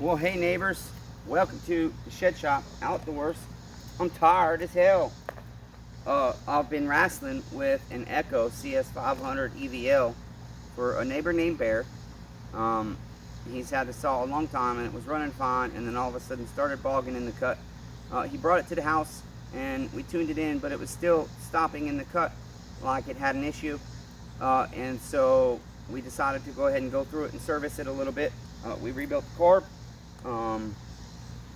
Well, hey neighbors, welcome to the Shed Shop Outdoors. I'm tired as hell. I've been wrestling with an Echo CS500 EVL for a neighbor named Bear. He's had the saw a long time and it was running fine, and then all of a sudden started bogging in the cut. He brought it to the house and we tuned it in, but it was still stopping in the cut like it had an issue. And so we decided to go ahead and go through it and service it a little bit. We rebuilt the carb.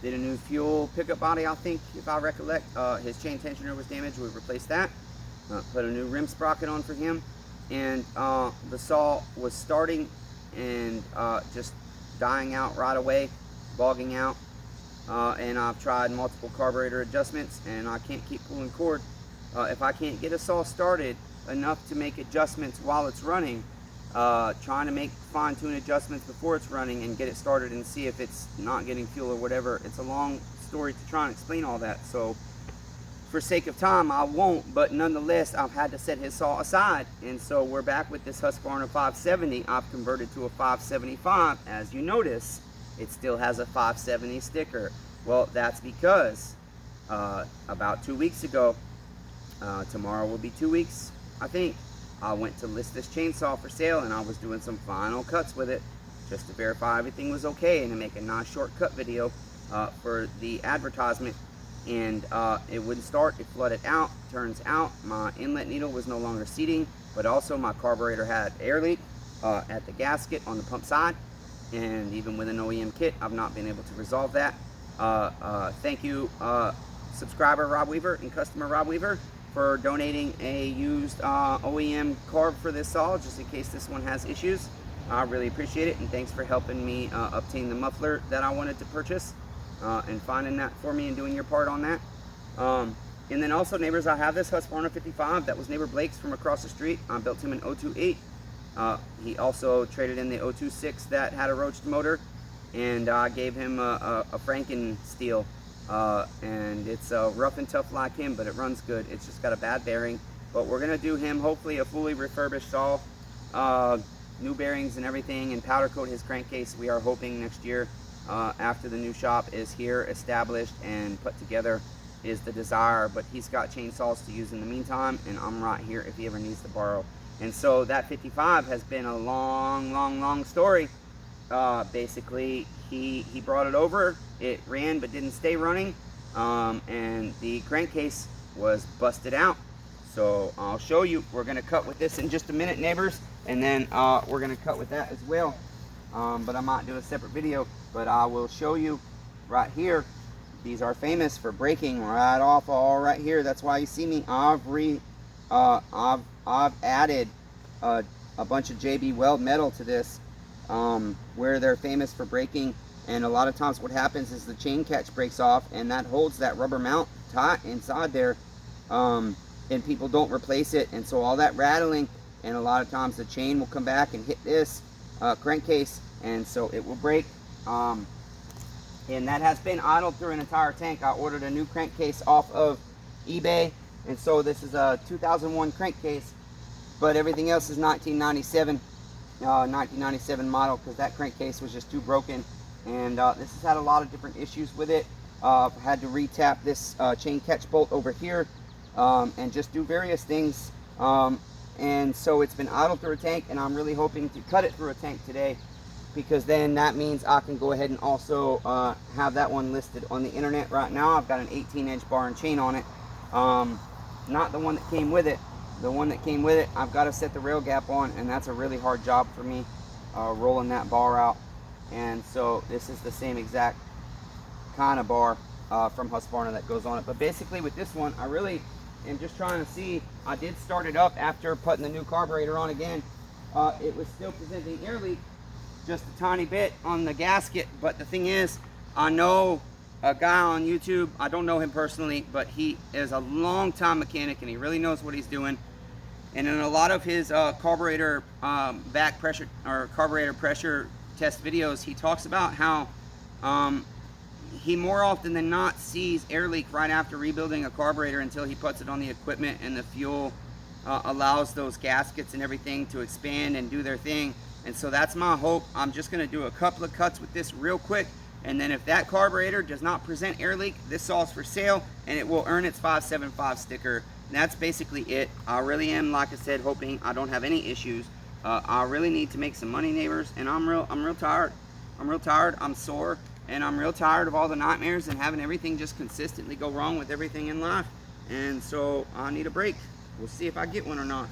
Did a new fuel pickup body, I think, if I recollect. His chain tensioner was damaged. We replaced that. Put a new rim sprocket on for him. And the saw was starting and just dying out right away, bogging out. And I've tried multiple carburetor adjustments and I can't keep pulling cord. If I can't get a saw started enough to make adjustments while it's running, trying to make fine-tune adjustments before it's running and get it started and see if it's not getting fuel or whatever. It's a long story to try and explain all that, so for sake of time I won't, but nonetheless I've had to set his saw aside, and so we're back with this Husqvarna 570. I've converted to a 575. As you notice, it still has a 570 sticker. Well, that's because about 2 weeks ago, tomorrow will be 2 weeks, I think, I went to list this chainsaw for sale and I was doing some final cuts with it just to verify everything was okay and to make a nice shortcut video for the advertisement, and it wouldn't start. It flooded out. Turns out my inlet needle was no longer seating, but also my carburetor had air leak at the gasket on the pump side, and even with an OEM kit I've not been able to resolve that. Thank you subscriber Rob Weaver and customer Rob Weaver for donating a used OEM carb for this saw, just in case this one has issues. I really appreciate it, and thanks for helping me obtain the muffler that I wanted to purchase and finding that for me and doing your part on that. And then also, neighbors, I have this Husqvarna 55 that was neighbor Blake's from across the street. I built him an 028. He also traded in the 026 that had a roached motor, and I gave him a Franken steel. And it's rough and tough like him, but it runs good. It's just got a bad bearing, but we're gonna do him hopefully a fully refurbished saw, new bearings and everything, and powder coat his crankcase. We are hoping next year, after the new shop is here, established and put together, is the desire. But he's got chainsaws to use in the meantime, and I'm right here if he ever needs to borrow. And so that 55 has been a long story. Basically, he brought it over, it ran but didn't stay running, and the crankcase was busted out. So I'll show you. We're going to cut with this in just a minute, neighbors, and then we're going to cut with that as well, but I might do a separate video. But I will show you right here. These are famous for breaking right off all right here. That's why you see me. I've added a bunch of JB Weld metal to this, where they're famous for breaking. And a lot of times what happens is the chain catch breaks off, and that holds that rubber mount tight inside there, and people don't replace it, and so all that rattling, and a lot of times the chain will come back and hit this crankcase, and so it will break. And that has been idled through an entire tank. I ordered a new crankcase off of eBay, and so this is a 2001 crankcase, but everything else is 1997 model, because that crankcase was just too broken. And this has had a lot of different issues with it. Had to retap this chain catch bolt over here, and just do various things. And so it's been idled through a tank, and I'm really hoping to cut it through a tank today, because then that means I can go ahead and also have that one listed on the internet. Right now I've got an 18-inch bar and chain on it, not the one that came with it. The one that came with it, I've got to set the rail gap on, and that's a really hard job for me, rolling that bar out. And so this is the same exact kind of bar from Husqvarna that goes on it. But basically with this one, I really am just trying to see. I did start it up after putting the new carburetor on again. It was still presenting air leak just a tiny bit on the gasket. But the thing is, I know a guy on YouTube. I don't know him personally, but he is a long-time mechanic and he really knows what he's doing. And in a lot of his carburetor back pressure or carburetor pressure test videos, he talks about how he more often than not sees air leak right after rebuilding a carburetor until he puts it on the equipment and the fuel allows those gaskets and everything to expand and do their thing. And so that's my hope. I'm just going to do a couple of cuts with this real quick And then if that carburetor does not present air leak, this saw is for sale and it will earn its 575 sticker. And that's basically it. I really am, like I said, hoping I don't have any issues. I really need to make some money, neighbors, and I'm real tired. I'm real tired, I'm sore, and I'm real tired of all the nightmares and having everything just consistently go wrong with everything in life. And so I need a break. We'll see if I get one or not.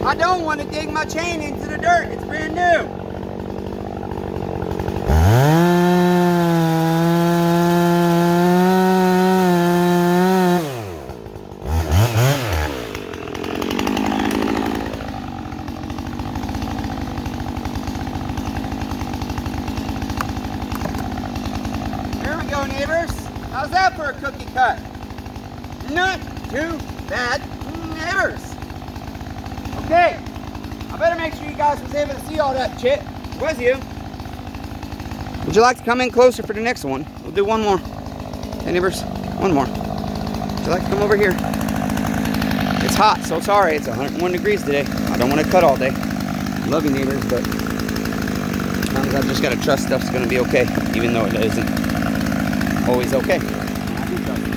I don't want to dig my chain into the dirt. It's brand new. There we go, neighbors. How's that for a cookie cut? Not too bad, neighbors. Okay, I better make sure you guys was able to see all that shit. Was you? Would you like to come in closer for the next one? We'll do one more. Hey neighbors, one more. Would you like to come over here? It's hot, so sorry. It's 101 degrees today. I don't want to cut all day. Love you neighbors, but sometimes I've just got to trust stuff's going to be okay, even though it isn't always okay. I do trust it.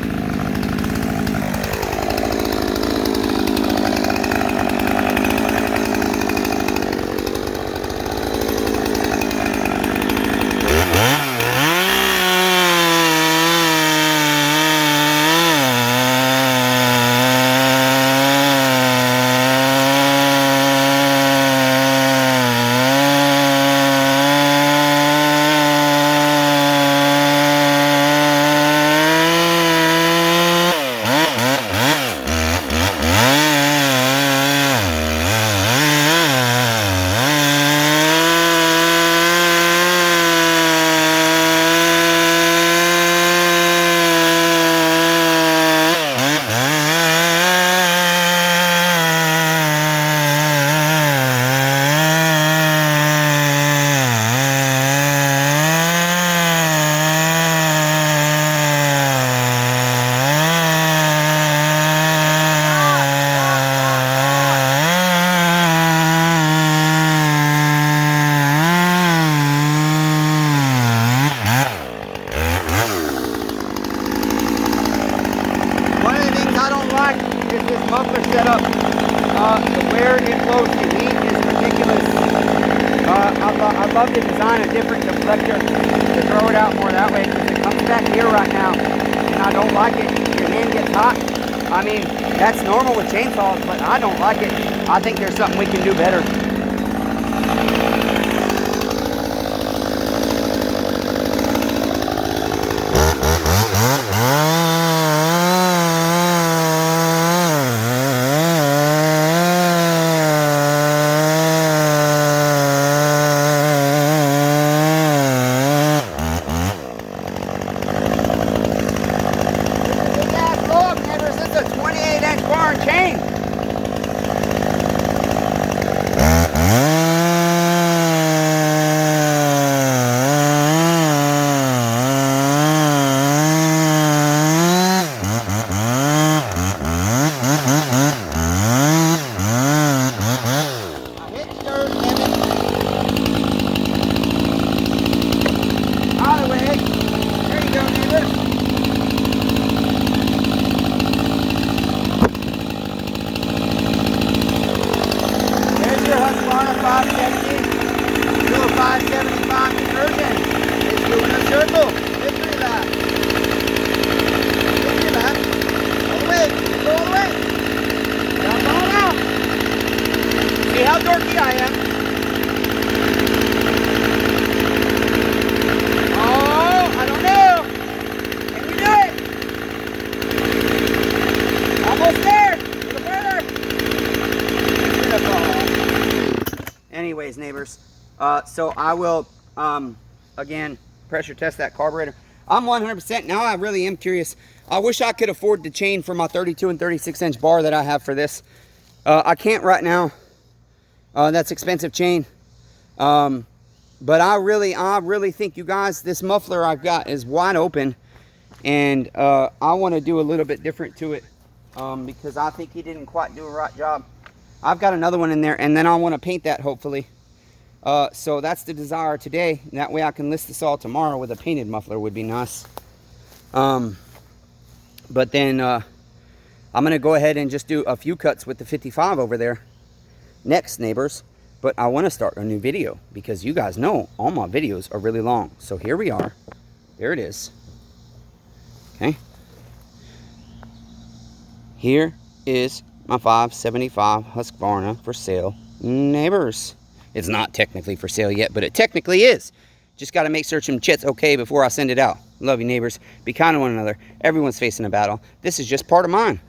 I'd love to design a different deflector to throw it out more that way, because it comes back here right now, and I don't like it. Your hand gets hot. I mean, that's normal with chainsaws, but I don't like it. I think there's something we can do better. Husqvarna 570 to a 575 conversion. It's doing a circle. Victory lap. Victory lap. All the way. Go all the way. Jump on out. See how dorky I am. Oh, I don't know. Can we do it? Almost there. Anyways, neighbors, so I will again pressure test that carburetor. I'm 100% now. I really am curious. I wish I could afford the chain for my 32 and 36 inch bar that I have for this. I can't right now. That's expensive chain. But I really think, you guys, this muffler I've got is wide open, and I want to do a little bit different to it, because I think he didn't quite do a right job. I've got another one in there, and then I want to paint that, hopefully. So that's the desire today. That way I can list this all tomorrow with a painted muffler would be nice. But then I'm going to go ahead and just do a few cuts with the 55 over there next, neighbors. But I want to start a new video, because you guys know all my videos are really long. So here we are. There it is. Okay. Here is my 575 Husqvarna for sale, neighbors. It's not technically for sale yet, but it technically is. Just got to make sure some shit's okay before I send it out. Love you, neighbors. Be kind to one another. Everyone's facing a battle. This is just part of mine.